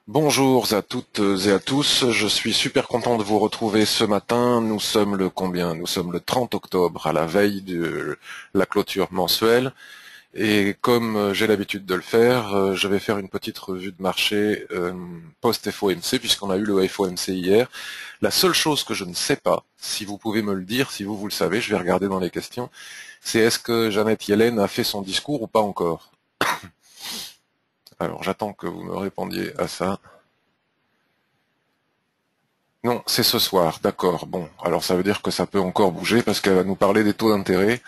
Bonjour à toutes et à tous, je suis super content de vous retrouver ce matin. Nous sommes le combien? Nous sommes le 30 octobre, à la veille de la clôture mensuelle. Et comme j'ai l'habitude de le faire, je vais faire une petite revue de marché post-FOMC, puisqu'on a eu le FOMC hier. La seule chose que je ne sais pas, si vous pouvez me le dire, si vous le savez, je vais regarder dans les questions, c'est est-ce que Janet Yellen a fait son discours ou pas encore? Alors j'attends que vous me répondiez à ça. Non, c'est ce soir, d'accord. Bon, alors ça veut dire que ça peut encore bouger parce qu'elle va nous parler des taux d'intérêt.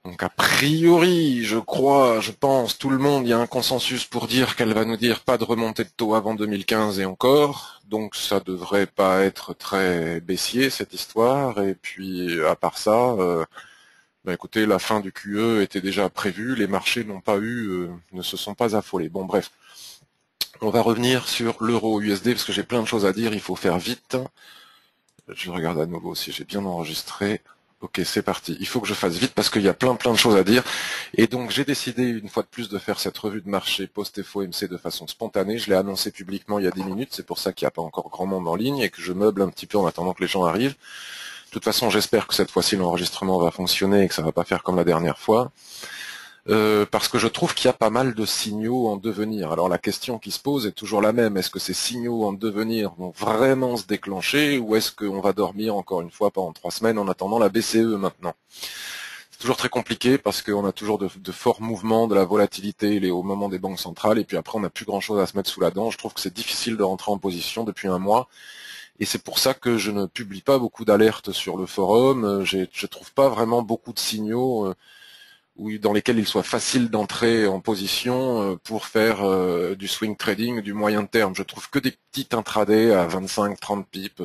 Donc a priori, je crois, je pense, tout le monde, il y a un consensus pour dire qu'elle va nous dire pas de remontée de taux avant 2015 et encore. Donc ça devrait pas être très baissier cette histoire. Et puis à part ça, écoutez, la fin du QE était déjà prévue, les marchés n'ont pas eu, ne se sont pas affolés. Bon bref, on va revenir sur l'euro USD parce que j'ai plein de choses à dire, il faut faire vite. Je regarde à nouveau si j'ai bien enregistré. Ok, c'est parti. Il faut que je fasse vite parce qu'il y a plein de choses à dire. Et donc j'ai décidé une fois de plus de faire cette revue de marché post-FOMC de façon spontanée. Je l'ai annoncé publiquement il y a 10 minutes. C'est pour ça qu'il n'y a pas encore grand monde en ligne et que je meuble un petit peu en attendant que les gens arrivent. De toute façon, j'espère que cette fois-ci l'enregistrement va fonctionner et que ça va pas faire comme la dernière fois. Parce que je trouve qu'il y a pas mal de signaux en devenir. Alors la question qui se pose est toujours la même. Est-ce que ces signaux en devenir vont vraiment se déclencher ou est-ce qu'on va dormir encore une fois pendant 3 semaines en attendant la BCE maintenant? C'est toujours très compliqué parce qu'on a toujours de forts mouvements, de la volatilité au moment des banques centrales et puis après on n'a plus grand-chose à se mettre sous la dent. Je trouve que c'est difficile de rentrer en position depuis un mois. Et c'est pour ça que je ne publie pas beaucoup d'alertes sur le forum. Je trouve pas vraiment beaucoup de signaux dans lesquels il soit facile d'entrer en position pour faire du swing trading du moyen terme. Je trouve que des petits intradés à 25-30 pips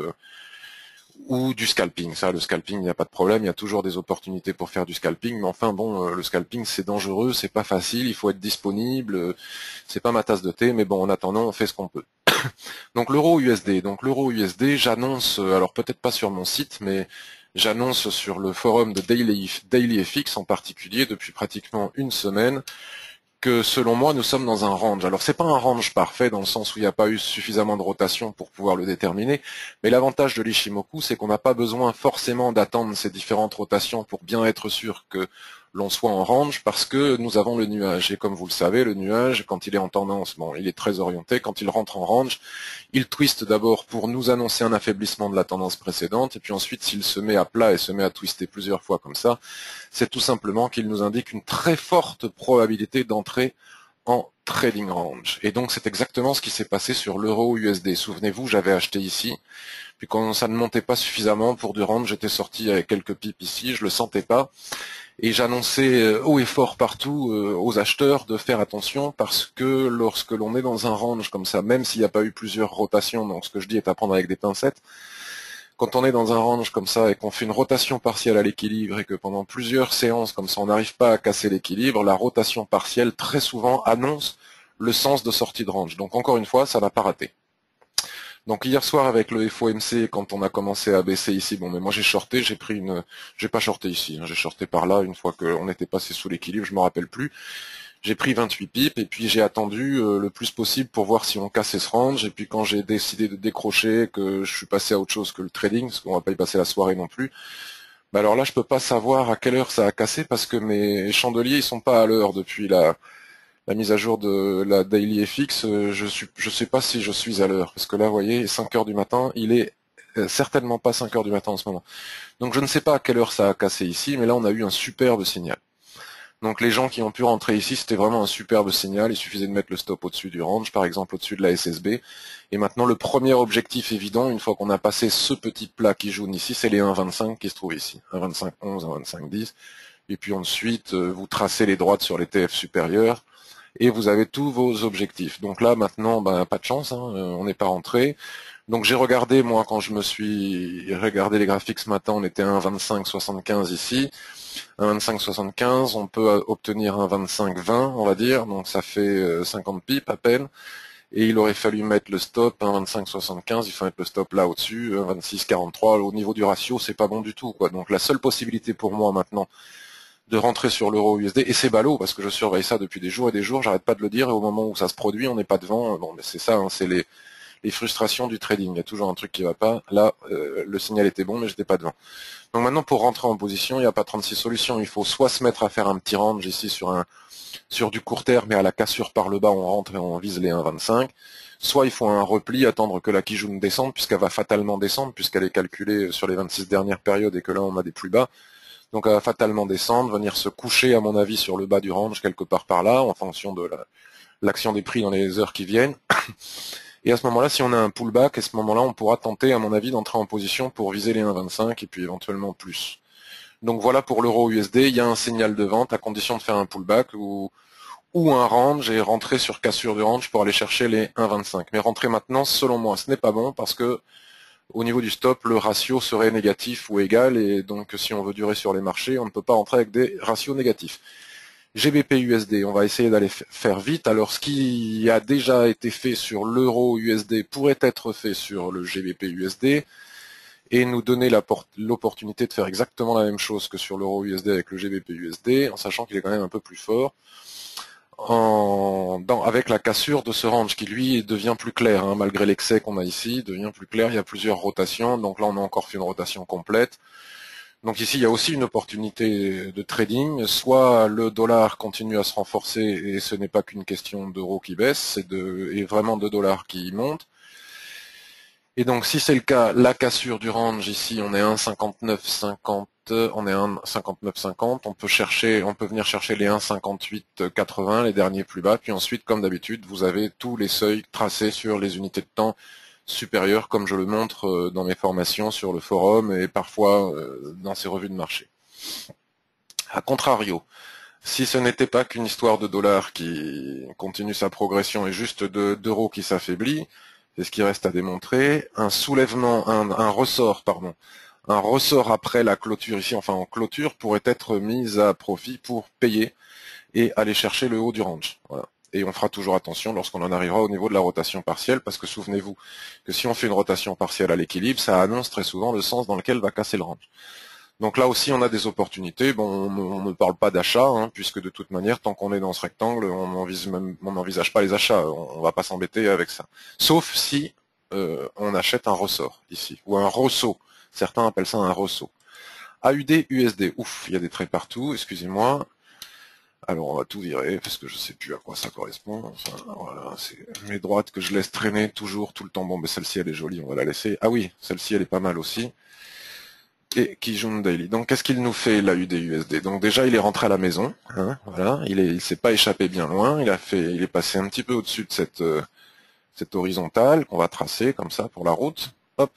ou du scalping. Ça, le scalping, il n'y a pas de problème, il y a toujours des opportunités pour faire du scalping, mais enfin bon, le scalping c'est dangereux, c'est pas facile, il faut être disponible, c'est pas ma tasse de thé, mais bon, en attendant, on fait ce qu'on peut. Donc l'euro USD. Donc l'euro USD, j'annonce, alors peut-être pas sur mon site, mais j'annonce sur le forum de DailyFX en particulier depuis pratiquement une semaine que selon moi nous sommes dans un range. Alors c'est pas un range parfait dans le sens où il n'y a pas eu suffisamment de rotation pour pouvoir le déterminer, mais l'avantage de l'Ishimoku c'est qu'on n'a pas besoin forcément d'attendre ces différentes rotations pour bien être sûr que l'on soit en range parce que nous avons le nuage. Et comme vous le savez, le nuage, quand il est en tendance, bon, il est très orienté. Quand il rentre en range, il twiste d'abord pour nous annoncer un affaiblissement de la tendance précédente, et puis ensuite, s'il se met à plat et se met à twister plusieurs fois comme ça, c'est tout simplement qu'il nous indique une très forte probabilité d'entrer en trading range. Et donc, c'est exactement ce qui s'est passé sur l'euro USD. Souvenez-vous, j'avais acheté ici, puis quand ça ne montait pas suffisamment pour du range, j'étais sorti avec quelques pips ici, je le sentais pas. Et j'annonçais haut et fort partout aux acheteurs de faire attention parce que lorsque l'on est dans un range comme ça, même s'il n'y a pas eu plusieurs rotations, donc ce que je dis est à prendre avec des pincettes, quand on est dans un range comme ça et qu'on fait une rotation partielle à l'équilibre et que pendant plusieurs séances comme ça on n'arrive pas à casser l'équilibre, la rotation partielle très souvent annonce le sens de sortie de range. Donc encore une fois, ça n'a pas raté. Donc hier soir avec le FOMC, quand on a commencé à baisser ici, bon mais moi j'ai shorté, j'ai pas shorté ici, hein, j'ai shorté par là une fois qu'on était passé sous l'équilibre, je me rappelle plus. J'ai pris 28 pips et puis j'ai attendu le plus possible pour voir si on cassait ce range. Et puis quand j'ai décidé de décrocher, que je suis passé à autre chose que le trading, parce qu'on va pas y passer la soirée non plus, bah alors là je peux pas savoir à quelle heure ça a cassé parce que mes chandeliers ils sont pas à l'heure depuis la mise à jour de la Daily FX, je sais pas si je suis à l'heure, parce que là, vous voyez, 5 heures du matin, il est certainement pas 5 heures du matin en ce moment. Donc je ne sais pas à quelle heure ça a cassé ici, mais là on a eu un superbe signal. Donc les gens qui ont pu rentrer ici, c'était vraiment un superbe signal, il suffisait de mettre le stop au-dessus du range, par exemple au-dessus de la SSB. Et maintenant le premier objectif évident, une fois qu'on a passé ce petit plat qui jaune ici, c'est les 1,25 qui se trouvent ici. 1,25,11, 1,25,10. Et puis ensuite, vous tracez les droites sur les TF supérieurs et vous avez tous vos objectifs. Donc là maintenant, pas de chance, hein, on n'est pas rentré. Donc j'ai regardé, moi, quand je me suis regardé les graphiques ce matin, on était à 1,25,75 ici. 1,25,75, on peut obtenir un 25,20, on va dire, donc ça fait 50 pips à peine. Et il aurait fallu mettre le stop, 1,25,75, il faut mettre le stop là au-dessus, 26,43. Au niveau du ratio, c'est pas bon du tout, quoi. Donc la seule possibilité pour moi maintenant, de rentrer sur l'euro USD, et c'est ballot parce que je surveille ça depuis des jours et des jours, j'arrête pas de le dire, et au moment où ça se produit, on n'est pas devant. Bon, mais c'est ça, hein, c'est les frustrations du trading. Il y a toujours un truc qui va pas. Là, le signal était bon, mais j'étais pas devant. Donc maintenant, pour rentrer en position, il n'y a pas 36 solutions. Il faut soit se mettre à faire un petit range ici sur du court terme, mais à la cassure par le bas, on rentre et on vise les 1,25. Soit il faut un repli, attendre que la Kijun descende, puisqu'elle va fatalement descendre, puisqu'elle est calculée sur les 26 dernières périodes et que là, on a des plus bas. Donc elle va fatalement descendre, venir se coucher, à mon avis, sur le bas du range, quelque part par là, en fonction de l'action des prix dans les heures qui viennent. Et à ce moment-là, si on a un pullback, à ce moment-là, on pourra tenter, à mon avis, d'entrer en position pour viser les 1,25 et puis éventuellement plus. Donc voilà pour l'euro USD, il y a un signal de vente à condition de faire un pullback ou un range et rentrer sur cassure du range pour aller chercher les 1,25. Mais rentrer maintenant, selon moi, ce n'est pas bon parce que au niveau du stop, le ratio serait négatif ou égal, et donc si on veut durer sur les marchés, on ne peut pas rentrer avec des ratios négatifs. GBP USD, on va essayer d'aller faire vite. Alors ce qui a déjà été fait sur l'euro USD pourrait être fait sur le GBP USD et nous donner l'opportunité de faire exactement la même chose que sur l'euro USD avec le GBP USD, en sachant qu'il est quand même un peu plus fort. Avec la cassure de ce range qui lui devient plus clair, hein, malgré l'excès qu'on a ici, devient plus clair, il y a plusieurs rotations, donc là on a encore fait une rotation complète. Donc ici il y a aussi une opportunité de trading, soit le dollar continue à se renforcer et ce n'est pas qu'une question d'euros qui baisse, c'est vraiment de dollars qui montent. Et donc si c'est le cas, la cassure du range ici, on est 1,5950, on est 1,5950, on peut venir chercher les 1,5880, les derniers plus bas, puis ensuite, comme d'habitude, vous avez tous les seuils tracés sur les unités de temps supérieures, comme je le montre dans mes formations sur le forum et parfois dans ces revues de marché. A contrario, si ce n'était pas qu'une histoire de dollars qui continue sa progression et juste d'euros qui s'affaiblit, c'est ce qui reste à démontrer, un ressort après la clôture ici, enfin en clôture, pourrait être mis à profit pour payer et aller chercher le haut du range. Voilà. Et on fera toujours attention lorsqu'on en arrivera au niveau de la rotation partielle, parce que souvenez-vous que si on fait une rotation partielle à l'équilibre, ça annonce très souvent le sens dans lequel va casser le range. Donc là aussi, on a des opportunités. Bon, on ne parle pas d'achat, hein, puisque de toute manière, tant qu'on est dans ce rectangle, on n'envisage pas les achats. On va pas s'embêter avec ça. Sauf si on achète un ressort ici, ou un ressaut. Certains appellent ça un ressaut. AUD, USD. Ouf, il y a des traits partout, excusez-moi. Alors on va tout virer, parce que je sais plus à quoi ça correspond. Enfin, voilà, c'est mes droites que je laisse traîner toujours, tout le temps. Bon, mais celle-ci, elle est jolie, on va la laisser. Ah oui, celle-ci, elle est pas mal aussi. Et Kijun Daily. Donc qu'est-ce qu'il nous fait l'AUD-USD? Donc déjà il est rentré à la maison, hein, voilà, il s'est pas échappé bien loin, il est passé un petit peu au-dessus de cette horizontale qu'on va tracer comme ça pour la route. Hop,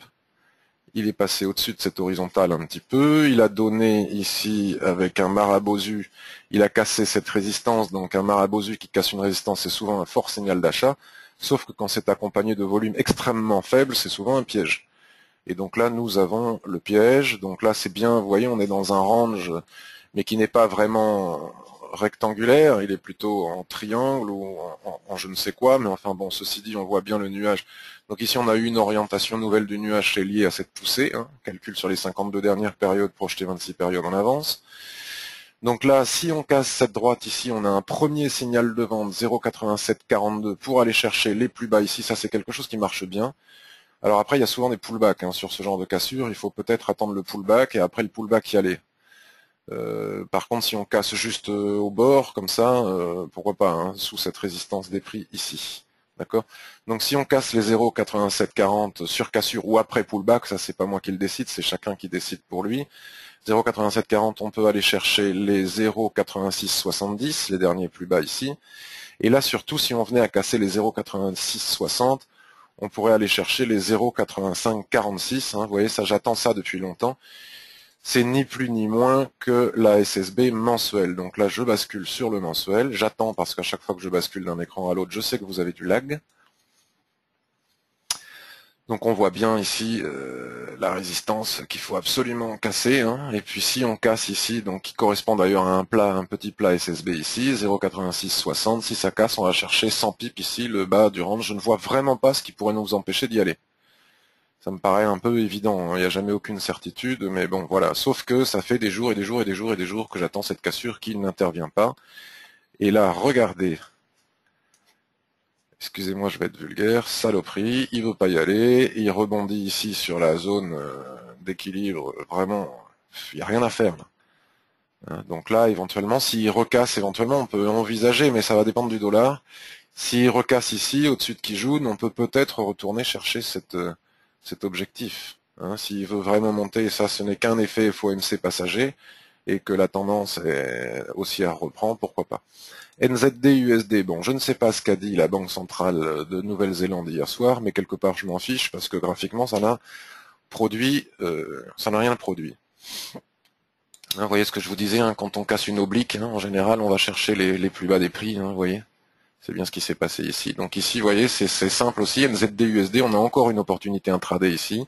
il est passé au-dessus de cette horizontale un petit peu, il a donné ici avec un marabozu, il a cassé cette résistance, donc un marabozu qui casse une résistance c'est souvent un fort signal d'achat, sauf que quand c'est accompagné de volumes extrêmement faibles, c'est souvent un piège. Et donc là, nous avons le piège. Donc là, c'est bien, vous voyez, on est dans un range, mais qui n'est pas vraiment rectangulaire. Il est plutôt en triangle ou en je ne sais quoi. Mais enfin bon, ceci dit, on voit bien le nuage. Donc ici, on a eu une orientation nouvelle du nuage, c'est lié à cette poussée. Hein, calcul sur les 52 dernières périodes, projeté 26 périodes en avance. Donc là, si on casse cette droite ici, on a un premier signal de vente 0,8742 pour aller chercher les plus bas ici. Ça, c'est quelque chose qui marche bien. Alors après, il y a souvent des pullbacks hein, sur ce genre de cassure. Il faut peut-être attendre le pullback et après le pullback y aller. Par contre, si on casse juste au bord, comme ça, pourquoi pas, hein, sous cette résistance des prix ici. D'accord. Donc si on casse les 0,8740 sur cassure ou après pullback, ça c'est pas moi qui le décide, c'est chacun qui décide pour lui. 0,8740, on peut aller chercher les 0,8670, les derniers plus bas ici. Et là surtout, si on venait à casser les 0,8660, on pourrait aller chercher les 0,8546. Hein, vous voyez, ça, j'attends ça depuis longtemps. C'est ni plus ni moins que la SSB mensuelle. Donc là, je bascule sur le mensuel. J'attends parce qu'à chaque fois que je bascule d'un écran à l'autre, je sais que vous avez du lag. Donc on voit bien ici la résistance qu'il faut absolument casser. Hein. Et puis si on casse ici, donc qui correspond d'ailleurs à un petit plat SSB ici, 0,8660, si ça casse, on va chercher 100 pips ici, le bas du range. Je ne vois vraiment pas ce qui pourrait nous empêcher d'y aller. Ça me paraît un peu évident, hein. Il n'y a jamais aucune certitude, mais bon, voilà. Sauf que ça fait des jours et des jours et des jours et des jours que j'attends cette cassure qui n'intervient pas. Et là, regardez. Excusez-moi, je vais être vulgaire. Saloperie, il veut pas y aller. Il rebondit ici sur la zone d'équilibre. Vraiment, il n'y a rien à faire là. Hein, donc là, éventuellement, s'il recasse, éventuellement, on peut envisager, mais ça va dépendre du dollar. S'il recasse ici, au-dessus de Kijun, on peut peut-être retourner chercher cet objectif. Hein, s'il veut vraiment monter, et ça, ce n'est qu'un effet FOMC passager, et que la tendance est haussière reprend, pourquoi pas. NZD USD, bon, je ne sais pas ce qu'a dit la Banque centrale de Nouvelle-Zélande hier soir, mais quelque part je m'en fiche, parce que graphiquement, ça n'a rien produit. Hein, vous voyez ce que je vous disais, hein, quand on casse une oblique, hein, en général, on va chercher les plus bas des prix, hein, vous voyez. C'est bien ce qui s'est passé ici. Donc ici, vous voyez, c'est simple aussi. NZD USD, on a encore une opportunité intraday ici.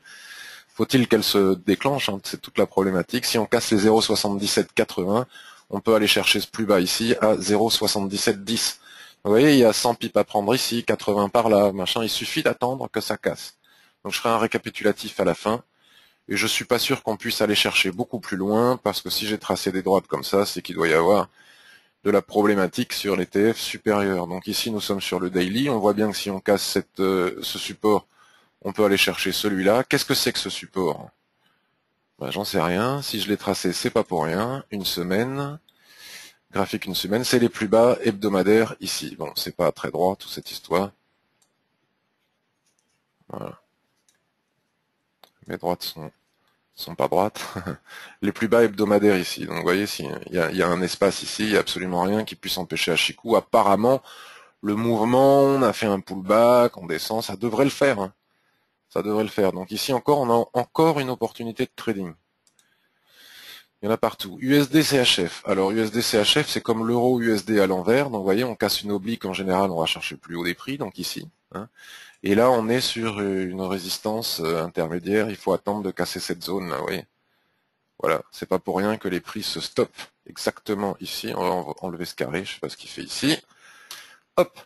Faut-il qu'elle se déclenche, hein, c'est toute la problématique. Si on casse les 0,7780, on peut aller chercher ce plus bas ici à 0,7710. Vous voyez, il y a 100 pips à prendre ici, 80 par là, machin. Il suffit d'attendre que ça casse. Donc je ferai un récapitulatif à la fin. Et je suis pas sûr qu'on puisse aller chercher beaucoup plus loin, parce que si j'ai tracé des droites comme ça, c'est qu'il doit y avoir de la problématique sur les TF supérieurs. Donc ici, nous sommes sur le daily. On voit bien que si on casse ce support, on peut aller chercher celui-là. Qu'est-ce que c'est que ce support? Ben, j'en sais rien. Si je l'ai tracé, c'est pas pour rien. Une semaine. Graphique une semaine. C'est les plus bas hebdomadaires ici. Bon, c'est pas très droit, toute cette histoire. Voilà. Mes droites sont pas droites. Les plus bas hebdomadaires ici. Donc vous voyez, il y a un espace ici, il n'y a absolument rien qui puisse empêcher Achikou. Apparemment, le mouvement, on a fait un pullback, on descend, ça devrait le faire. Hein. Ça devrait le faire. Donc ici encore, on a encore une opportunité de trading. Il y en a partout. USD CHF. Alors USD CHF, c'est comme l'euro USD à l'envers. Donc vous voyez, on casse une oblique en général, on va chercher le plus haut des prix, donc ici. Hein. Et là, on est sur une résistance intermédiaire. Il faut attendre de casser cette zone là, vous voyez. Voilà, c'est pas pour rien que les prix se stoppent exactement ici. On va enlever ce carré, je sais pas ce qu'il fait ici. Hop.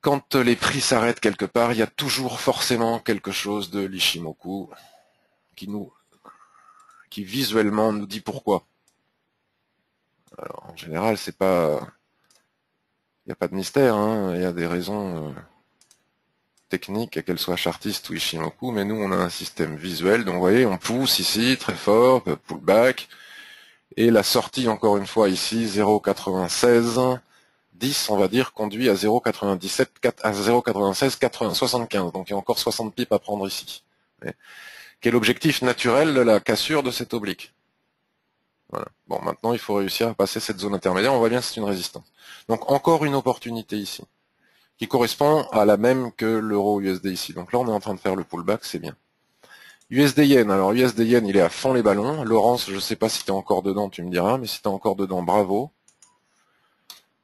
Quand les prix s'arrêtent quelque part, il y a toujours forcément quelque chose de l'Ishimoku qui visuellement nous dit pourquoi. Alors, en général, c'est pas, il n'y a pas de mystère, hein. Il y a des raisons techniques, qu'elles soient chartistes ou Ishimoku, mais nous, on a un système visuel. Donc, vous voyez, on pousse ici très fort, pullback, et la sortie, encore une fois, ici, 0,96. 10, on va dire, conduit à 0,97, à 0,96, 80, 75. Donc il y a encore 60 pips à prendre ici. Quel objectif naturel de la cassure de cette oblique? Voilà. Bon, maintenant il faut réussir à passer cette zone intermédiaire. On voit bien que c'est une résistance. Donc encore une opportunité ici, qui correspond à la même que l'euro USD ici. Donc là on est en train de faire le pullback, c'est bien. USD Yen, alors USD Yen il est à fond les ballons. Laurence, je ne sais pas si tu es encore dedans, tu me diras, mais si tu es encore dedans, bravo.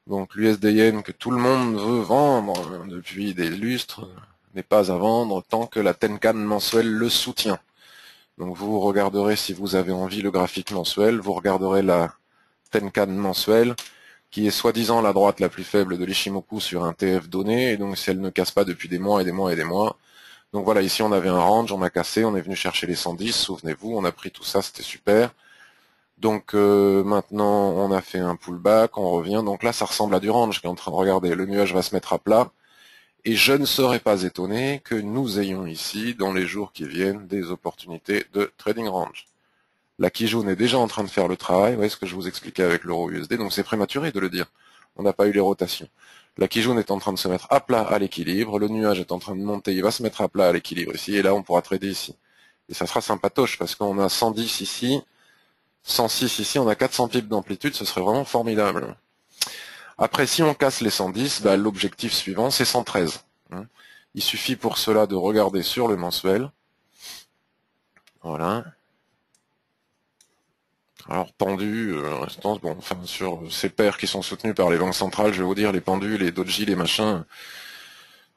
Donc l'USD Yen que tout le monde veut vendre depuis des lustres n'est pas à vendre tant que la Tenkan mensuelle le soutient. Donc vous regarderez, si vous avez envie, le graphique mensuel, vous regarderez la Tenkan mensuelle, qui est soi-disant la droite la plus faible de l'Ishimoku sur un TF donné, et donc si elle ne casse pas depuis des mois et des mois et des mois. Donc voilà, ici on avait un range, on a cassé, on est venu chercher les 110, souvenez-vous, on a pris tout ça, c'était super. Donc maintenant on a fait un pullback, on revient, donc là ça ressemble à du range qui est en train de regarder, le nuage va se mettre à plat, et je ne serais pas étonné que nous ayons ici, dans les jours qui viennent, des opportunités de trading range. La Kijun est déjà en train de faire le travail, vous voyez ce que je vous expliquais avec l'euro USD, donc c'est prématuré de le dire, on n'a pas eu les rotations. La Kijun est en train de se mettre à plat à l'équilibre, le nuage est en train de monter, il va se mettre à plat à l'équilibre ici, et là on pourra trader ici. Et ça sera sympatoche, parce qu'on a 110 ici, 106 ici, on a 400 pips d'amplitude, ce serait vraiment formidable. Après, si on casse les 110, bah, l'objectif suivant, c'est 113. Il suffit pour cela de regarder sur le mensuel. Voilà. Alors, pendu, restance, bon, enfin, sur ces paires qui sont soutenues par les banques centrales, je vais vous dire, les pendus, les doji, les machins.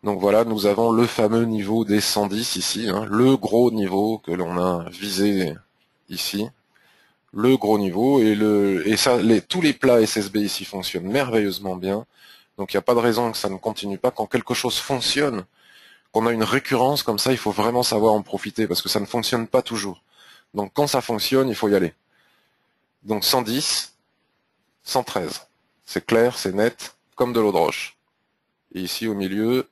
Donc voilà, nous avons le fameux niveau des 110 ici, hein, le gros niveau que l'on a visé ici. Le gros niveau et ça, tous les plats SSB ici fonctionnent merveilleusement bien. Donc il n'y a pas de raison que ça ne continue pas. Quand quelque chose fonctionne, qu'on a une récurrence comme ça, il faut vraiment savoir en profiter parce que ça ne fonctionne pas toujours. Donc quand ça fonctionne, il faut y aller. Donc 110, 113. C'est clair, c'est net, comme de l'eau de roche. Et ici au milieu,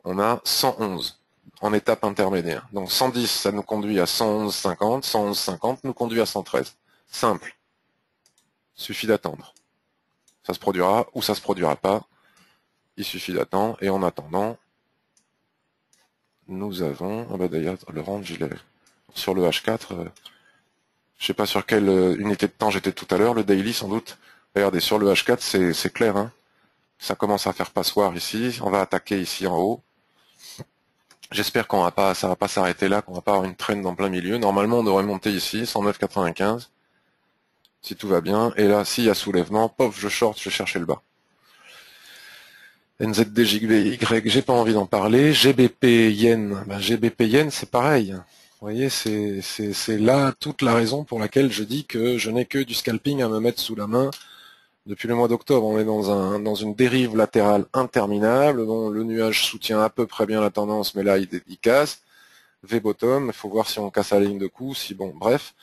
on a 111 en étape intermédiaire. Donc 110, ça nous conduit à 111,50, 111,50 nous conduit à 113. Simple. Suffit d'attendre. Ça se produira ou ça se produira pas. Il suffit d'attendre. Et en attendant, nous avons, ah bah d'ailleurs le range il est sur le H4. Je sais pas sur quelle unité de temps j'étais tout à l'heure, le daily sans doute. Regardez, sur le H4, c'est clair, hein. Ça commence à faire passoire ici. On va attaquer ici en haut. J'espère ça va pas s'arrêter là, qu'on va pas avoir une traîne en plein milieu. Normalement, on devrait monter ici, 109,95. Si tout va bien. Et là, s'il y a soulèvement, pof, je short, je vais chercher le bas. NZDJY, j'ai pas envie d'en parler. GBP Yen, GBP Yen, c'est pareil. Vous voyez, c'est là toute la raison pour laquelle je dis que je n'ai que du scalping à me mettre sous la main. Depuis le mois d'octobre, on est dans une dérive latérale interminable, dont le nuage soutient à peu près bien la tendance, mais là, il casse. V-bottom, il faut voir si on casse la ligne de coup, si bon, bref.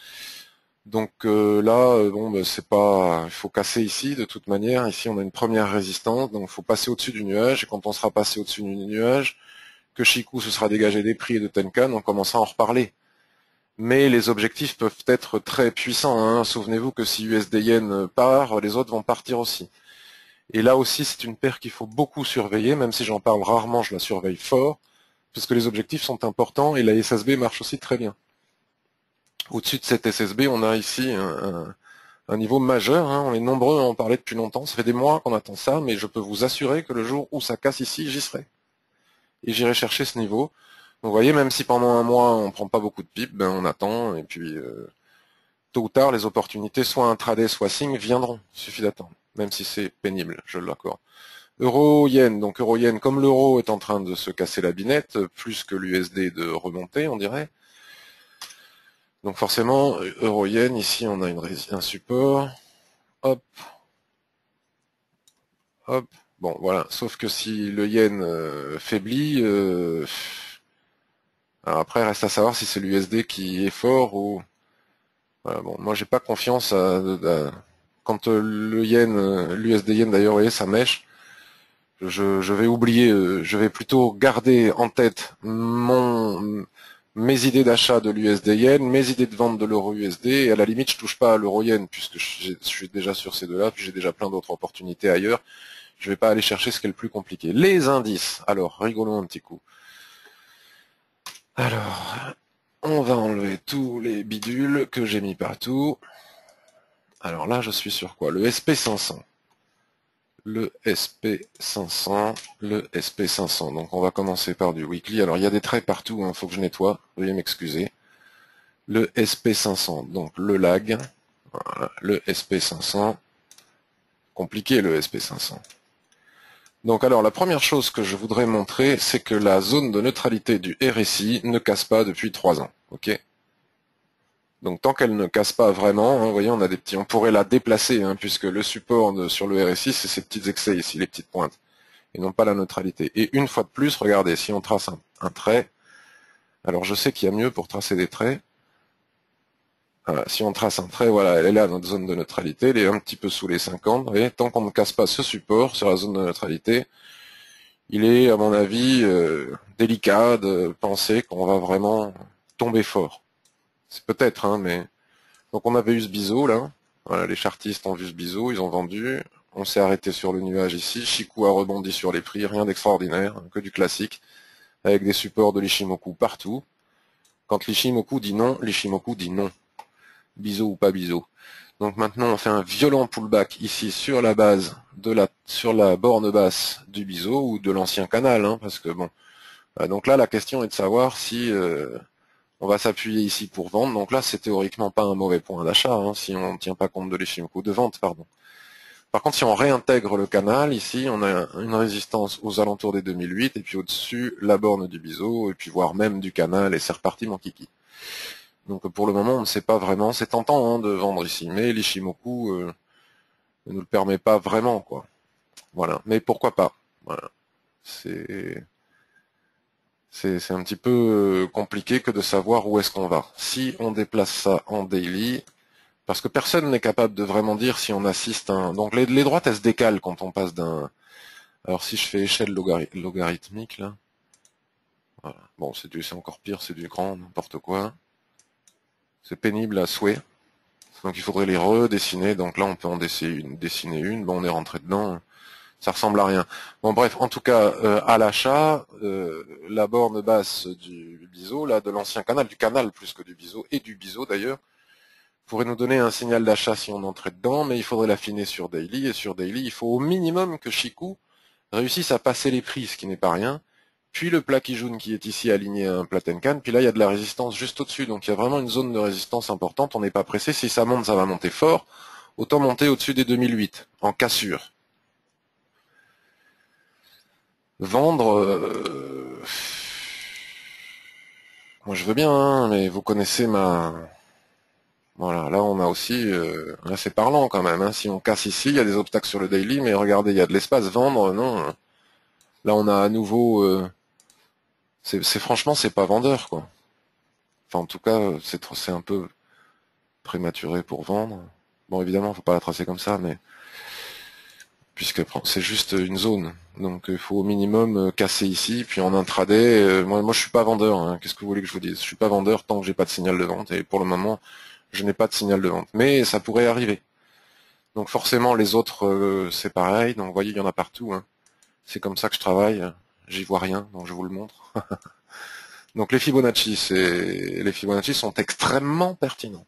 Donc là, bon, c'est pas, il faut casser ici de toute manière. Ici, on a une première résistance, donc il faut passer au-dessus du nuage. Et quand on sera passé au-dessus du nuage, que Chikou se sera dégagé des prix et de Tenkan, on commencera à en reparler. Mais les objectifs peuvent être très puissants, hein. Souvenez-vous que si USD Yen part, les autres vont partir aussi. Et là aussi, c'est une paire qu'il faut beaucoup surveiller, même si j'en parle rarement, je la surveille fort, puisque les objectifs sont importants et la SSB marche aussi très bien. Au-dessus de cette SSB, on a ici un niveau majeur, hein. On est nombreux à en parler depuis longtemps, ça fait des mois qu'on attend ça, mais je peux vous assurer que le jour où ça casse ici, j'y serai. Et j'irai chercher ce niveau. Donc vous voyez, même si pendant un mois on prend pas beaucoup de pips, ben on attend, et puis tôt ou tard, les opportunités, soit intraday, soit signe, viendront. Il suffit d'attendre, même si c'est pénible, je l'accorde. Euro-yen, donc euro-yen, comme l'euro est en train de se casser la binette, plus que l'USD de remonter, on dirait. Donc forcément, euro-yen, ici on a un support. Hop. Hop. Bon, voilà. Sauf que si le yen faiblit, alors après, reste à savoir si c'est l'USD qui est fort ou... Voilà, bon, moi j'ai pas confiance quand le yen, l'USD yen d'ailleurs, vous voyez, ça mèche. Je vais oublier, je vais plutôt garder en tête mes idées d'achat de l'USD yen, mes idées de vente de l'euro USD, et à la limite je touche pas à l'euro yen puisque je suis déjà sur ces deux-là, puis j'ai déjà plein d'autres opportunités ailleurs. Je vais pas aller chercher ce qui est le plus compliqué. Les indices. Alors, rigolons un petit coup. Alors, on va enlever tous les bidules que j'ai mis partout. Alors là, je suis sur quoi? Le SP500. Le SP500, le SP500. Donc on va commencer par du weekly. Alors il y a des traits partout, il faut que je nettoie, veuillez m'excuser. Le SP500, donc le lag, voilà, le SP500, compliqué le SP500. Donc alors la première chose que je voudrais montrer, c'est que la zone de neutralité du RSI ne casse pas depuis 3 ans. Ok. Donc tant qu'elle ne casse pas vraiment, vous voyez, on a des petits, on pourrait la déplacer, puisque le support sur le RSI, c'est ces petits excès ici, les petites pointes, et non pas la neutralité. Et une fois de plus, regardez, si on trace un trait, alors je sais qu'il y a mieux pour tracer des traits. Voilà, si on trace un trait, voilà, elle est là, notre zone de neutralité, elle est un petit peu sous les 50, vous voyez, tant qu'on ne casse pas ce support sur la zone de neutralité, il est, à mon avis, délicat de penser qu'on va vraiment tomber fort. C'est peut-être, mais... Donc on avait eu ce biseau, là. Voilà, les chartistes ont vu ce biseau, ils ont vendu. On s'est arrêté sur le nuage ici. Chikou a rebondi sur les prix, rien d'extraordinaire, que du classique, avec des supports de l'Ishimoku partout. Quand l'Ishimoku dit non, l'Ishimoku dit non. Biseau ou pas biseau. Donc maintenant on fait un violent pullback ici sur la base sur la borne basse du biseau ou de l'ancien canal, parce que bon. Donc là la question est de savoir si on va s'appuyer ici pour vendre. Donc là c'est théoriquement pas un mauvais point d'achat, si on ne tient pas compte de l'Ishimoku, de vente, pardon. Par contre si on réintègre le canal, ici on a une résistance aux alentours des 2008 et puis au-dessus la borne du biseau et puis voire même du canal et c'est reparti mon kiki. Donc pour le moment, on ne sait pas vraiment. C'est tentant de vendre ici, mais l'Ishimoku ne nous le permet pas vraiment, quoi. Voilà. Mais pourquoi pas? Voilà. C'est C'est un petit peu compliqué que de savoir où est-ce qu'on va. Si on déplace ça en daily, parce que personne n'est capable de vraiment dire si on assiste à un... Donc les droites, elles se décalent quand on passe d'un... Alors si je fais échelle logarithmique, là... Voilà. Bon, c'est encore pire, c'est du grand, n'importe quoi. C'est pénible à souhait. Donc il faudrait les redessiner. Donc là, on peut en dessiner une. Bon, on est rentré dedans. Ça ressemble à rien. Bon, bref, en tout cas, à l'achat, la borne basse du biseau, là, de l'ancien canal, du canal plus que du biseau, et du biseau d'ailleurs, pourrait nous donner un signal d'achat si on entrait dedans, mais il faudrait l'affiner sur Daily, et sur Daily, il faut au minimum que Shiku réussisse à passer les prix, ce qui n'est pas rien, puis le plat Kijun qui est ici aligné à un Platenkan, puis là il y a de la résistance juste au-dessus, donc il y a vraiment une zone de résistance importante, on n'est pas pressé, si ça monte, ça va monter fort, autant monter au-dessus des 2008, en cassure. Vendre, moi je veux bien, hein, mais vous connaissez ma... Voilà, là on a aussi... là c'est parlant quand même, hein. Si on casse ici, il y a des obstacles sur le daily, mais regardez, il y a de l'espace. Vendre, non. Là on a à nouveau... franchement, c'est pas vendeur, quoi. Enfin en tout cas, c'est un peu prématuré pour vendre. Bon évidemment, faut pas la tracer comme ça, mais... Puisque c'est juste une zone. Donc il faut au minimum casser ici, puis en intraday, moi je suis pas vendeur, hein. Qu'est-ce que vous voulez que je vous dise? Je suis pas vendeur tant que j'ai pas de signal de vente, et pour le moment, je n'ai pas de signal de vente. Mais ça pourrait arriver. Donc forcément les autres c'est pareil, donc vous voyez il y en a partout, hein. C'est comme ça que je travaille, j'y vois rien, donc je vous le montre. Donc les Fibonacci sont extrêmement pertinents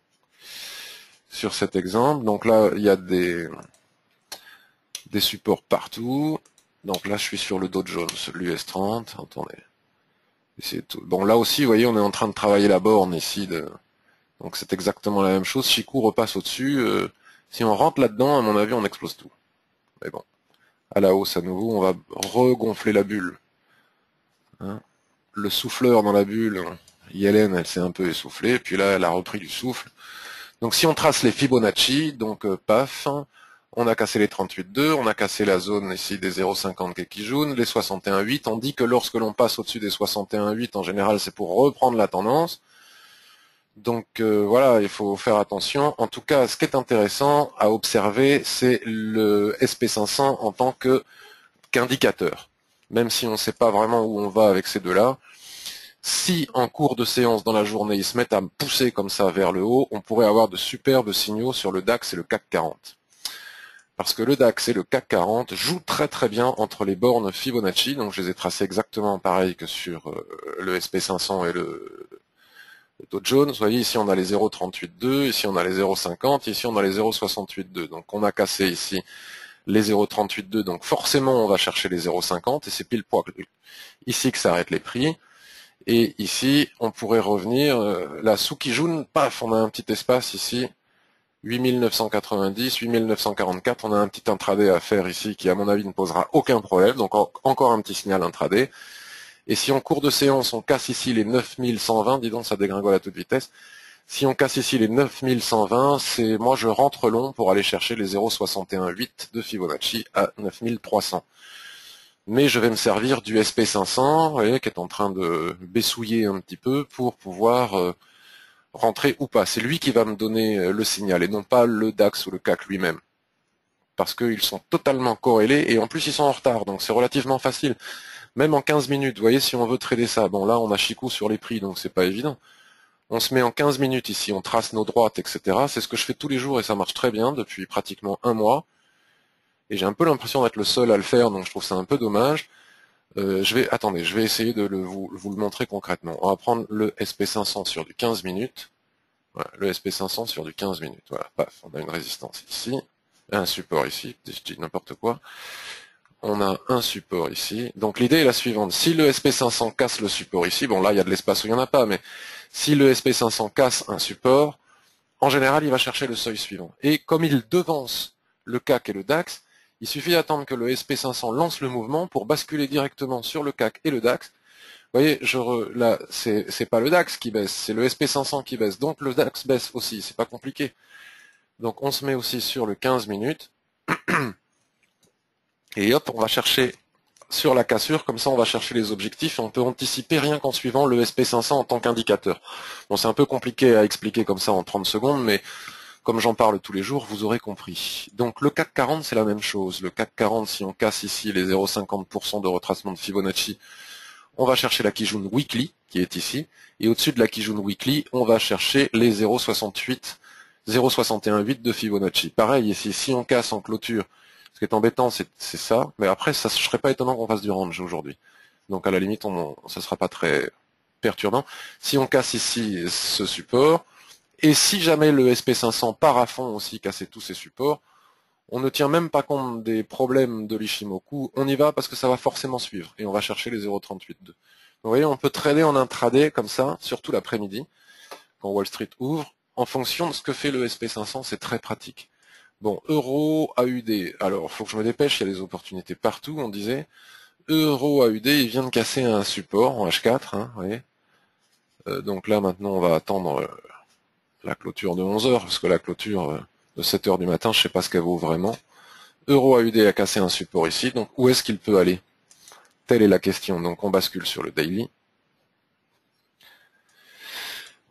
sur cet exemple. Donc là il y a des supports partout. Donc là je suis sur le Dow Jones, l'US30, attendez. C'est tout. Bon là aussi vous voyez on est en train de travailler la borne ici. Donc c'est exactement la même chose, Chikou repasse au-dessus. Si on rentre là-dedans, à mon avis on explose tout. Mais bon. À la hausse à nouveau, on va regonfler la bulle. Hein. Le souffleur dans la bulle, Yellen, elle s'est un peu essoufflée, puis là, elle a repris du souffle. Donc si on trace les Fibonacci, donc paf, on a cassé les 38,2, on a cassé la zone ici des 0,50 Kekijun, les 61,8. On dit que lorsque l'on passe au-dessus des 61,8, en général, c'est pour reprendre la tendance. Donc voilà, il faut faire attention. En tout cas, ce qui est intéressant à observer, c'est le SP500 en tant qu'indicateur. Même si on ne sait pas vraiment où on va avec ces deux-là, si en cours de séance dans la journée, ils se mettent à pousser comme ça vers le haut, on pourrait avoir de superbes signaux sur le DAX et le CAC 40. Parce que le DAX et le CAC 40 jouent très très bien entre les bornes Fibonacci, donc je les ai tracées exactement pareil que sur le SP500 et le Dow Jones. Vous voyez, ici on a les 0,38,2, ici on a les 0,50, ici on a les 0,68,2. Donc on a cassé ici les 0,38,2, donc forcément on va chercher les 0,50, et c'est pile poil ici que s'arrêtent les prix. Et ici, on pourrait revenir, la sous Kijun, paf, on a un petit espace ici, 8990, 8944, on a un petit intraday à faire ici qui, à mon avis, ne posera aucun problème, donc encore un petit signal intraday. Et si en cours de séance, on casse ici les 9120, dis donc, ça dégringole à toute vitesse, si on casse ici les 9120, moi je rentre long pour aller chercher les 0,618 de Fibonacci à 9300. Mais je vais me servir du SP500, vous voyez, qui est en train de bessouiller un petit peu pour pouvoir rentrer ou pas. C'est lui qui va me donner le signal et non pas le DAX ou le CAC lui-même. Parce qu'ils sont totalement corrélés et en plus ils sont en retard, donc c'est relativement facile. Même en 15 minutes, vous voyez, si on veut trader ça, bon là on a Chikou sur les prix, donc c'est pas évident. On se met en 15 minutes ici, on trace nos droites, etc. C'est ce que je fais tous les jours et ça marche très bien depuis pratiquement un mois. Et j'ai un peu l'impression d'être le seul à le faire, donc je trouve ça un peu dommage. Attendez, je vais essayer de vous le montrer concrètement. On va prendre le SP500 sur du 15 minutes. Voilà, le SP500 sur du 15 minutes. Voilà, paf, on a une résistance ici, un support ici, je dis n'importe quoi. On a un support ici. Donc l'idée est la suivante. Si le SP500 casse le support ici, bon là il y a de l'espace où il n'y en a pas, mais si le SP500 casse un support, en général il va chercher le seuil suivant. Et comme il devance le CAC et le DAX, il suffit d'attendre que le SP500 lance le mouvement pour basculer directement sur le CAC et le DAX. Vous voyez, là, c'est pas le DAX qui baisse, c'est le SP500 qui baisse. Donc le DAX baisse aussi, c'est pas compliqué. Donc on se met aussi sur le 15 minutes. Et hop, on va chercher sur la cassure, comme ça on va chercher les objectifs et on peut anticiper rien qu'en suivant le SP500 en tant qu'indicateur. Bon, c'est un peu compliqué à expliquer comme ça en 30 secondes, mais comme j'en parle tous les jours, vous aurez compris. Donc le CAC 40, c'est la même chose. Le CAC 40, si on casse ici les 0,50% de retracement de Fibonacci, on va chercher la Kijun Weekly, qui est ici, et au-dessus de la Kijun Weekly, on va chercher les 0,68, 0,618 de Fibonacci. Pareil ici, si on casse en clôture, ce qui est embêtant, c'est ça, mais après, ça ne serait pas étonnant qu'on fasse du range aujourd'hui. Donc à la limite, ça ne sera pas très perturbant. Si on casse ici ce support, et si jamais le SP500 part à fond aussi, casser tous ses supports, on ne tient même pas compte des problèmes de l'Ishimoku, on y va parce que ça va forcément suivre, et on va chercher les 0,38,2. Vous voyez, on peut trader en intraday comme ça, surtout l'après-midi, quand Wall Street ouvre, en fonction de ce que fait le SP500, c'est très pratique. Bon, euro, AUD, alors il faut que je me dépêche, il y a des opportunités partout, on disait. Euro, AUD, il vient de casser un support en H4, hein, vous voyez. Donc là, maintenant, on va attendre la clôture de 11 heures, parce que la clôture de 7 heures du matin, je ne sais pas ce qu'elle vaut vraiment. Euro AUD a cassé un support ici, donc où est-ce qu'il peut aller? Telle est la question. Donc on bascule sur le daily.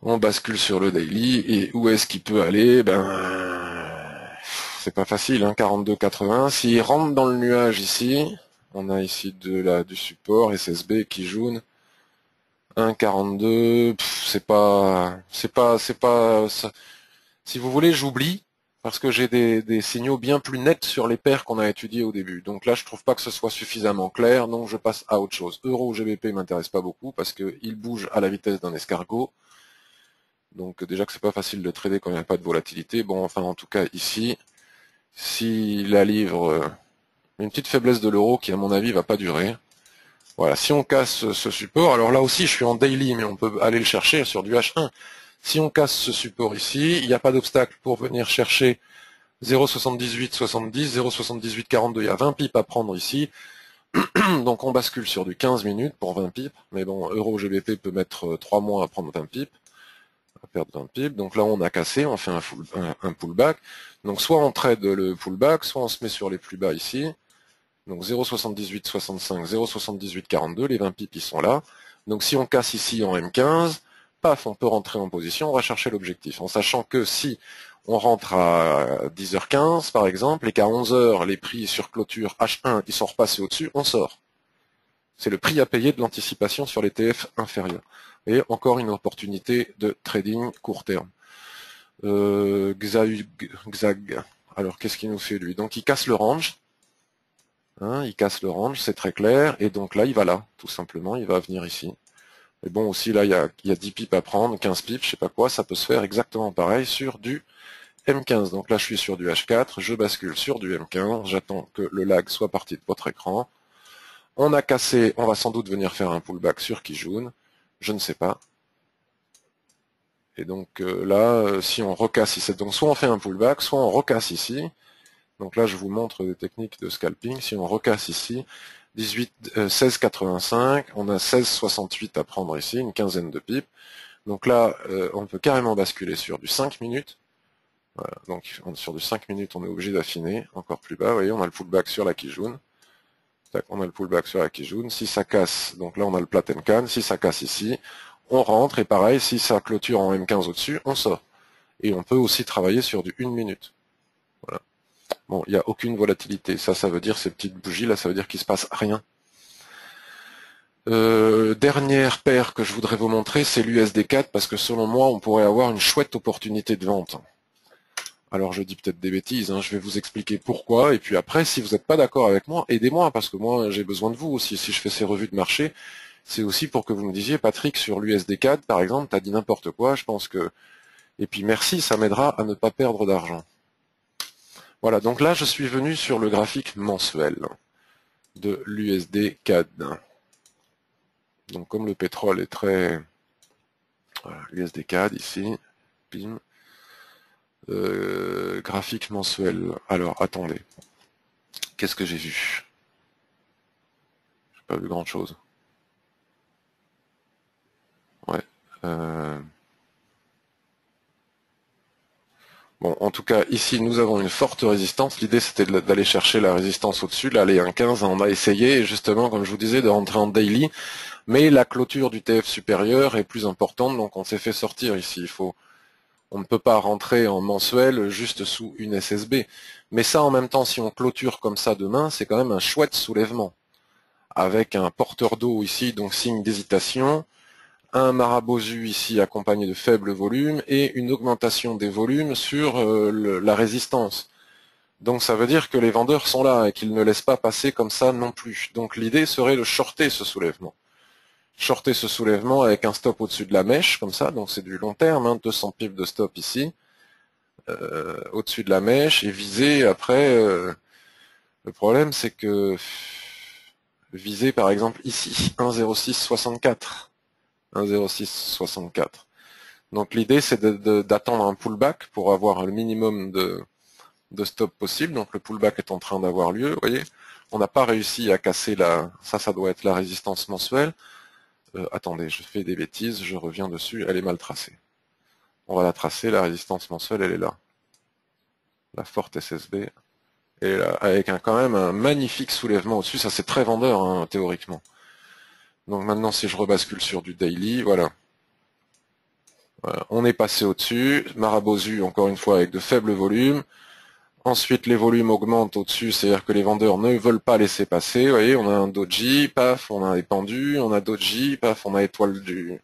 On bascule sur le daily, et où est-ce qu'il peut aller? C'est pas facile, hein, 42,80. S'il rentre dans le nuage ici, on a ici du support, SSB qui jaune. 1,42, si vous voulez, j'oublie, parce que j'ai des signaux bien plus nets sur les paires qu'on a étudiées au début. Donc là, je trouve pas que ce soit suffisamment clair, donc je passe à autre chose. Euro GBP m'intéresse pas beaucoup, parce qu'il bouge à la vitesse d'un escargot. Donc déjà que c'est pas facile de trader quand il n'y a pas de volatilité. Bon, enfin, en tout cas, ici, si la livre, une petite faiblesse de l'euro qui, à mon avis, va pas durer. Voilà, si on casse ce support, alors là aussi, je suis en daily, mais on peut aller le chercher sur du H1. Si on casse ce support ici, il n'y a pas d'obstacle pour venir chercher 0,7870, 0,7842. Il y a 20 pips à prendre ici. Donc on bascule sur du 15 minutes pour 20 pips. Mais bon, Euro GBP peut mettre 3 mois à prendre 20 pips, à perdre 20 pips. Donc là, on a cassé, on fait un pullback. Donc soit on trade le pullback, soit on se met sur les plus bas ici. Donc 0,7865, 0,7842, les 20 pips ils sont là. Donc si on casse ici en M15, paf, on peut rentrer en position, on va chercher l'objectif. En sachant que si on rentre à 10h15 par exemple, et qu'à 11h les prix sur clôture H1 ils sont repassés au-dessus, on sort. C'est le prix à payer de l'anticipation sur les TF inférieurs. Et encore une opportunité de trading court terme. Xag, alors qu'est-ce qu'il nous fait lui? Donc il casse le range. Hein, il casse le range, c'est très clair, et donc là, il va là, tout simplement, il va venir ici. Mais bon, aussi, là, il y a 10 pips à prendre, 15 pips, je sais pas quoi, ça peut se faire exactement pareil sur du M15. Donc là, je suis sur du H4, je bascule sur du M15, j'attends que le lag soit parti de votre écran. On a cassé, on va sans doute venir faire un pullback sur Kijun, je ne sais pas. Et donc là, si on recasse ici, donc soit on fait un pullback, soit on recasse ici. Donc là, je vous montre des techniques de scalping. Si on recasse ici, 16,85, on a 16,68 à prendre ici, une quinzaine de pips. Donc là, on peut carrément basculer sur du 5 minutes. Voilà, donc sur du 5 minutes, on est obligé d'affiner encore plus bas. Vous voyez, on a le pullback sur la Kijun. On a le pullback sur la Kijun. Si ça casse, donc là, on a le plat M-Can. Si ça casse ici, on rentre. Et pareil, si ça clôture en M15 au-dessus, on sort. Et on peut aussi travailler sur du 1 minute. Voilà. Bon, il n'y a aucune volatilité. Ça veut dire ces petites bougies, là, ça veut dire qu'il ne se passe rien. Dernière paire que je voudrais vous montrer, c'est l'USD4, parce que selon moi, on pourrait avoir une chouette opportunité de vente. Alors je dis peut-être des bêtises, hein, je vais vous expliquer pourquoi, et puis après, si vous n'êtes pas d'accord avec moi, aidez-moi, parce que moi, j'ai besoin de vous aussi. Si je fais ces revues de marché, c'est aussi pour que vous me disiez, Patrick, sur l'USD4, par exemple, t'as dit n'importe quoi, je pense que... Et puis merci, ça m'aidera à ne pas perdre d'argent. Voilà, donc là, je suis venu sur le graphique mensuel de l'USD CAD. Donc comme le pétrole est très... Voilà, l'USD CAD ici, pim. Graphique mensuel. Alors, attendez. Qu'est-ce que j'ai vu? J'ai pas vu grand-chose. Ouais. Bon, en tout cas, ici, nous avons une forte résistance. L'idée, c'était d'aller chercher la résistance au-dessus. Là, les 1,15, on a essayé, justement, comme je vous disais, de rentrer en daily. Mais la clôture du TF supérieur est plus importante, donc on s'est fait sortir ici. On ne peut pas rentrer en mensuel juste sous une SSB. Mais ça, en même temps, si on clôture comme ça demain, c'est quand même un chouette soulèvement. Avec un porteur d'eau ici, donc signe d'hésitation, un marabosu ici accompagné de faibles volumes et une augmentation des volumes sur la résistance. Donc ça veut dire que les vendeurs sont là et qu'ils ne laissent pas passer comme ça non plus. Donc l'idée serait de shorter ce soulèvement. Shorter ce soulèvement avec un stop au-dessus de la mèche, comme ça, donc c'est du long terme, hein, 200 pips de stop ici, au-dessus de la mèche, et viser après, le problème c'est que viser par exemple ici, 1,0664. 1,0664. Donc l'idée c'est d'attendre un pullback pour avoir le minimum de stop possible. Donc le pullback est en train d'avoir lieu, vous voyez. On n'a pas réussi à casser ça doit être la résistance mensuelle. Attendez, je fais des bêtises, je reviens dessus, elle est mal tracée. On va la tracer, la résistance mensuelle, elle est là. La forte SSB, elle est là, avec quand même un magnifique soulèvement au-dessus, ça c'est très vendeur, hein, théoriquement. Donc maintenant, si je rebascule sur du daily, voilà. Voilà, on est passé au-dessus, marabosu encore une fois avec de faibles volumes. Ensuite, les volumes augmentent au-dessus, c'est-à-dire que les vendeurs ne veulent pas laisser passer. Vous voyez, on a un doji, paf, on a des pendus, on a doji, paf, on a étoile du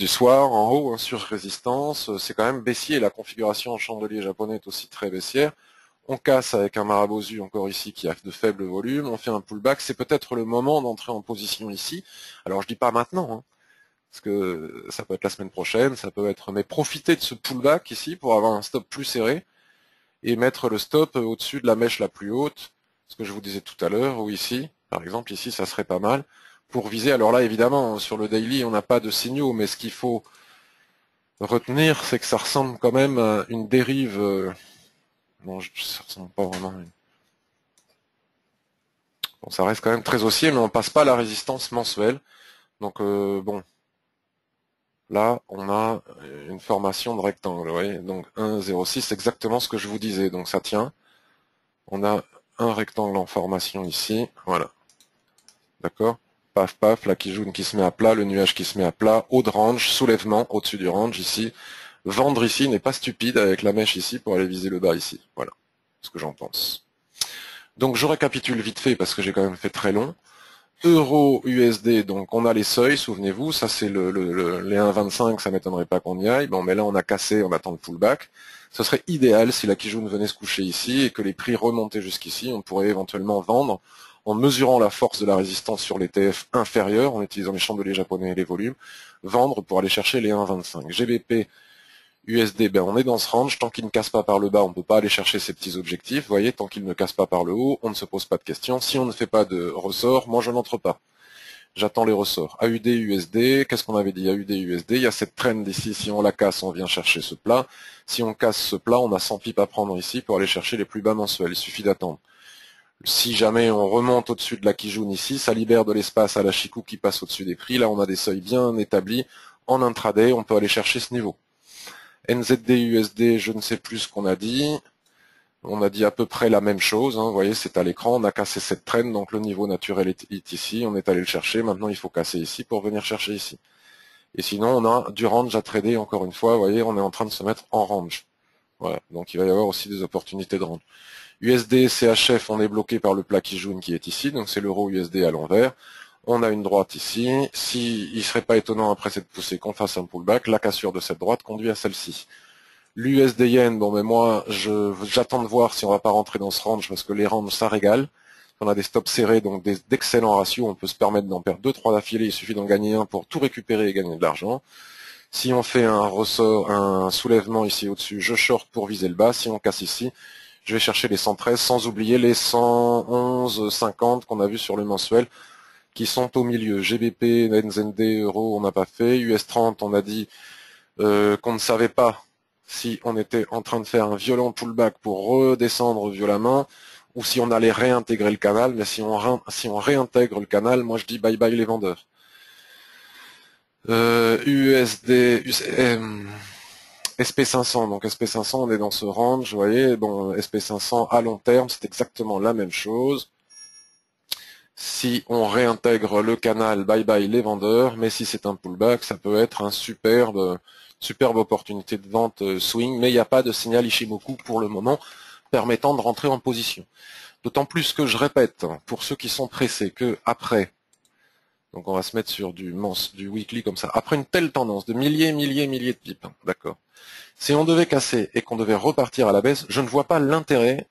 soir en haut, hein, sur résistance. C'est quand même baissier, la configuration en chandelier japonais est aussi très baissière. On casse avec un marabosu encore ici qui a de faibles volumes, on fait un pullback. C'est peut-être le moment d'entrer en position ici. Alors je dis pas maintenant, hein, parce que ça peut être la semaine prochaine, ça peut être, mais profitez de ce pullback ici pour avoir un stop plus serré et mettre le stop au-dessus de la mèche la plus haute, ce que je vous disais tout à l'heure, ou ici, par exemple, ici ça serait pas mal, pour viser, alors là évidemment, sur le daily on n'a pas de signaux, mais ce qu'il faut retenir, c'est que ça ressemble quand même à une dérive, non, ça ressemble pas vraiment à une... Bon, ça reste quand même très haussier, mais on passe pas la résistance mensuelle, donc bon, là, on a une formation de rectangle, vous voyez, donc 1,06, c'est exactement ce que je vous disais, donc ça tient. On a un rectangle en formation ici, voilà, d'accord. Paf, paf, la Kijun qui se met à plat, le nuage qui se met à plat, haut de range, soulèvement au-dessus du range ici. Vendre ici n'est pas stupide avec la mèche ici pour aller viser le bas ici, voilà, ce que j'en pense. Donc je récapitule vite fait parce que j'ai quand même fait très long. Euro USD, donc on a les seuils, souvenez-vous, ça c'est les 1,25, ça m'étonnerait pas qu'on y aille. Bon, mais là on a cassé, on attend le pullback. Ce serait idéal si la Kijun venait se coucher ici et que les prix remontaient jusqu'ici, on pourrait éventuellement vendre en mesurant la force de la résistance sur les TF inférieurs, en utilisant les chandeliers japonais et les volumes, vendre pour aller chercher les 1,25. GBP USD, ben on est dans ce range, tant qu'il ne casse pas par le bas, on ne peut pas aller chercher ces petits objectifs, vous voyez, tant qu'il ne casse pas par le haut, on ne se pose pas de questions. Si on ne fait pas de ressort, moi je n'entre pas. J'attends les ressorts. AUD, USD, qu'est-ce qu'on avait dit? AUD, USD, il y a cette trend ici, si on la casse, on vient chercher ce plat. Si on casse ce plat, on a 100 pips à prendre ici pour aller chercher les plus bas mensuels, il suffit d'attendre. Si jamais on remonte au-dessus de la Kijun ici, ça libère de l'espace à la Chikou qui passe au-dessus des prix, là on a des seuils bien établis. En intraday, on peut aller chercher ce niveau. NZD, USD, je ne sais plus ce qu'on a dit. On a dit à peu près la même chose, hein. Vous voyez, c'est à l'écran, on a cassé cette traîne, donc le niveau naturel est ici, on est allé le chercher, maintenant il faut casser ici pour venir chercher ici. Et sinon, on a du range à trader, encore une fois, vous voyez, on est en train de se mettre en range. Voilà, donc il va y avoir aussi des opportunités de range. USD, CHF, on est bloqué par le plat Kijun qui est ici, donc c'est l'euro USD à l'envers. On a une droite ici. Si il serait pas étonnant après cette poussée qu'on fasse un pullback, la cassure de cette droite conduit à celle-ci. L'USD yen, bon mais moi j'attends de voir si on va pas rentrer dans ce range parce que les ranges ça régale. On a des stops serrés, donc d'excellents ratios, on peut se permettre d'en perdre 2-3 d'affilée, il suffit d'en gagner un pour tout récupérer et gagner de l'argent. Si on fait un ressort, un soulèvement ici au-dessus, je short pour viser le bas. Si on casse ici, je vais chercher les 113 sans oublier les 111,50 qu'on a vu sur le mensuel qui sont au milieu. GBP, NZD, euro, on n'a pas fait. US30, on a dit qu'on ne savait pas si on était en train de faire un violent pullback pour redescendre violemment ou si on allait réintégrer le canal. Mais si on réintègre le canal, moi je dis bye bye les vendeurs. USD, SP500, donc SP500, on est dans ce range, vous voyez, bon, SP500 à long terme, c'est exactement la même chose. Si on réintègre le canal, bye bye les vendeurs, mais si c'est un pullback, ça peut être un superbe opportunité de vente swing, mais il n'y a pas de signal Ishimoku pour le moment permettant de rentrer en position. D'autant plus que je répète, pour ceux qui sont pressés, que après, donc on va se mettre sur du weekly comme ça, après une telle tendance de milliers de pips, d'accord. Si on devait casser et qu'on devait repartir à la baisse, je ne vois pas l'intérêt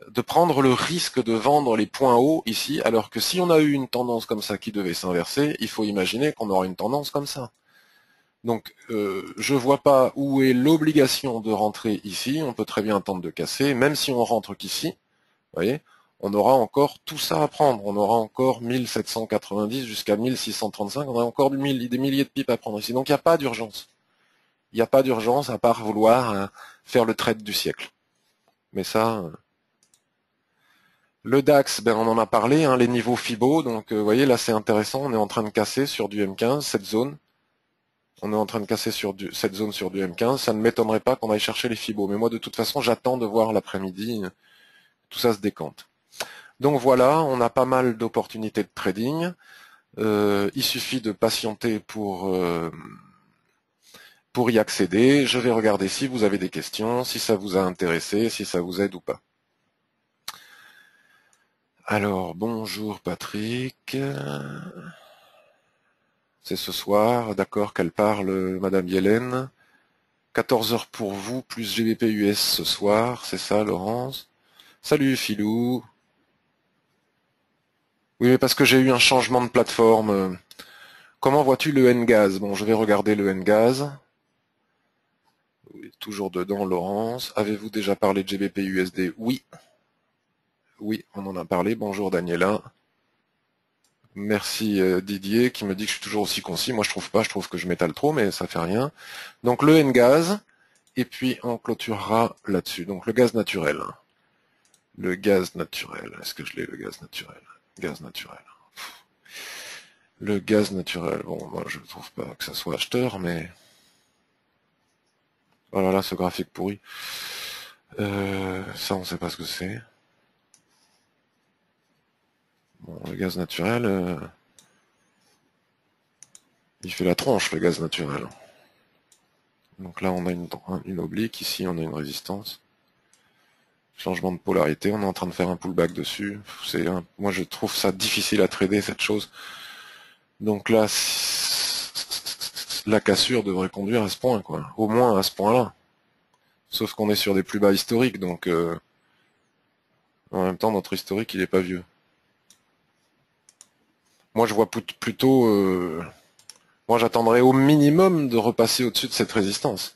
de prendre le risque de vendre les points hauts ici, alors que si on a eu une tendance comme ça qui devait s'inverser, il faut imaginer qu'on aura une tendance comme ça. Donc je vois pas où est l'obligation de rentrer ici, on peut très bien attendre de casser, même si on rentre qu'ici, vous voyez, on aura encore tout ça à prendre, on aura encore 1790 jusqu'à 1635, on a encore des milliers de pips à prendre ici, donc il n'y a pas d'urgence. Il n'y a pas d'urgence à part vouloir faire le trade du siècle. Mais ça... Le DAX, ben on en a parlé, hein, les niveaux FIBO, donc vous voyez là c'est intéressant, on est en train de casser sur du M15, cette zone. On est en train de casser sur cette zone sur du M15, ça ne m'étonnerait pas qu'on aille chercher les FIBO. Mais moi de toute façon j'attends de voir l'après-midi, tout ça se décante. Donc voilà, on a pas mal d'opportunités de trading. Il suffit de patienter pour y accéder. Je vais regarder si vous avez des questions, si ça vous a intéressé, si ça vous aide ou pas. Alors, bonjour Patrick. C'est ce soir, d'accord, qu'elle parle, Madame Yellen. 14 heures pour vous, plus GBP US ce soir, c'est ça, Laurence? Salut, Philou. Oui, mais parce que j'ai eu un changement de plateforme. Comment vois-tu le N-Gaz? Bon, je vais regarder le N-Gaz. Oui, toujours dedans, Laurence. Avez-vous déjà parlé de GBP USD? Oui. Oui, on en a parlé. Bonjour, Daniela. Merci Didier qui me dit que je suis toujours aussi concis. Moi je trouve pas, je trouve que je m'étale trop, mais ça fait rien. Donc le N-gaz, et puis on clôturera là-dessus. Donc le gaz naturel. Le gaz naturel. Est-ce que je l'ai le gaz naturel? Gaz naturel. Le gaz naturel. Bon, moi je trouve pas que ça soit acheteur, mais... Oh là là, ce graphique pourri. Ça on sait pas ce que c'est. Bon, le gaz naturel... il fait la tronche, le gaz naturel. Donc là, on a une oblique, ici, on a une résistance. Changement de polarité, on est en train de faire un pullback dessus. Moi, je trouve ça difficile à trader, cette chose. Donc là, la cassure devrait conduire à ce point, quoi. Au moins à ce point-là. Sauf qu'on est sur des plus bas historiques, donc... en même temps, notre historique, il est pas vieux. Moi, je vois plutôt... moi, j'attendrais au minimum de repasser au-dessus de cette résistance.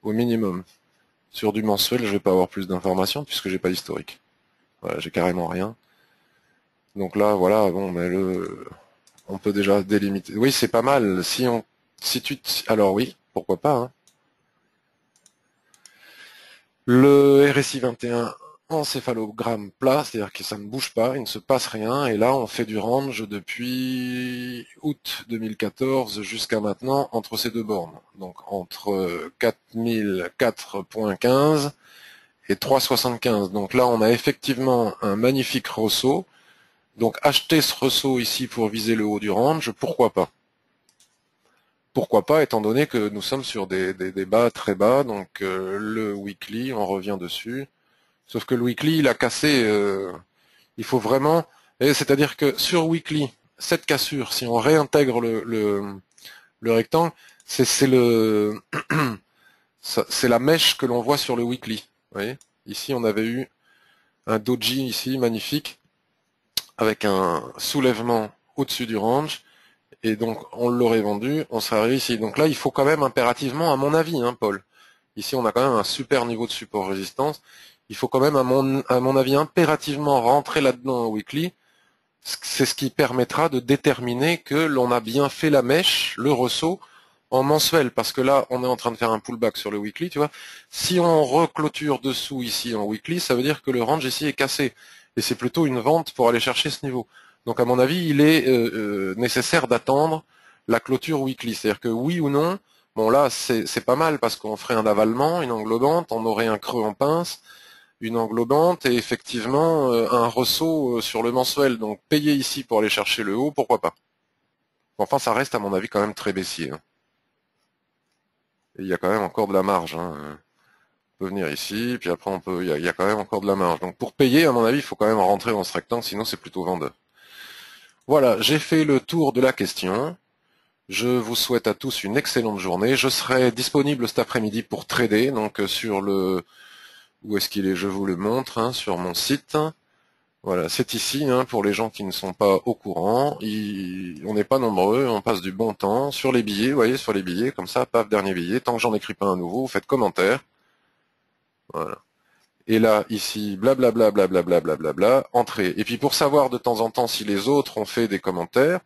Au minimum. Sur du mensuel, je vais pas avoir plus d'informations puisque j'ai pas d'historique. Voilà, j'ai carrément rien. Donc là, voilà, bon, mais on peut déjà délimiter. Oui, c'est pas mal. Alors oui, pourquoi pas. Hein. Le RSI 21 encéphalogramme plat, c'est-à-dire que ça ne bouge pas, il ne se passe rien, et là on fait du range depuis août 2014 jusqu'à maintenant entre ces deux bornes. Donc entre 4004.15 et 3,75. Donc là on a effectivement un magnifique ressaut. Donc acheter ce ressaut ici pour viser le haut du range, pourquoi pas? Pourquoi pas, étant donné que nous sommes sur des bas très bas, donc le weekly, on revient dessus. Sauf que le weekly, il a cassé, il faut vraiment... C'est-à-dire que sur weekly, cette cassure, si on réintègre le rectangle, c'est la mèche que l'on voit sur le weekly. Vous voyez, ici, on avait eu un doji ici, magnifique, avec un soulèvement au-dessus du range, et donc on l'aurait vendu, on serait arrivé ici. Donc là, il faut quand même impérativement, à mon avis, hein, Paul, ici on a quand même un super niveau de support résistance, il faut quand même, à mon avis, impérativement rentrer là-dedans en weekly, c'est ce qui permettra de déterminer que l'on a bien fait la mèche, le ressaut, en mensuel, parce que là, on est en train de faire un pullback sur le weekly, tu vois. Si on reclôture dessous ici en weekly, ça veut dire que le range ici est cassé, et c'est plutôt une vente pour aller chercher ce niveau. Donc à mon avis, il est nécessaire d'attendre la clôture weekly. C'est-à-dire que oui ou non, Bon là, c'est pas mal parce qu'on ferait un avalement, une englobante, on aurait un creux en pince, une englobante et effectivement un ressaut sur le mensuel. Donc payer ici pour aller chercher le haut, pourquoi pas. Enfin, ça reste à mon avis quand même très baissier, hein. Et il y a quand même encore de la marge, hein. On peut venir ici, puis après il y a quand même encore de la marge. Donc pour payer, à mon avis, il faut quand même rentrer dans ce rectangle, sinon c'est plutôt vendeur. Voilà, j'ai fait le tour de la question. Je vous souhaite à tous une excellente journée. Je serai disponible cet après-midi pour trader, donc sur le... Où est-ce qu'il est? Je vous le montre, hein, sur mon site. Voilà, c'est ici, hein, pour les gens qui ne sont pas au courant. On n'est pas nombreux, on passe du bon temps. Sur les billets, vous voyez, sur les billets, comme ça, paf, dernier billet. Tant que j'en écris pas un nouveau, vous faites commentaire. Voilà. Et là, ici, blablabla, blablabla, blablabla, entrée. Et puis pour savoir de temps en temps si les autres ont fait des commentaires,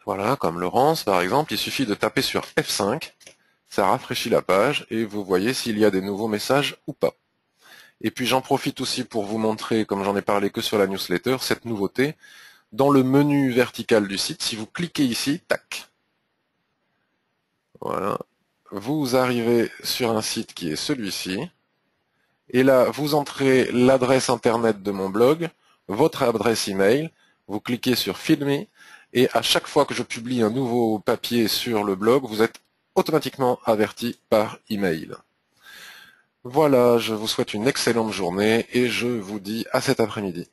voilà, comme Laurence par exemple, il suffit de taper sur F5, ça rafraîchit la page et vous voyez s'il y a des nouveaux messages ou pas. Et puis j'en profite aussi pour vous montrer, comme j'en ai parlé que sur la newsletter, cette nouveauté. Dans le menu vertical du site, si vous cliquez ici, tac, voilà, vous arrivez sur un site qui est celui-ci. Et là, vous entrez l'adresse internet de mon blog, votre adresse email, vous cliquez sur Filmer, et à chaque fois que je publie un nouveau papier sur le blog, vous êtes automatiquement averti par email. Voilà, je vous souhaite une excellente journée et je vous dis à cet après-midi.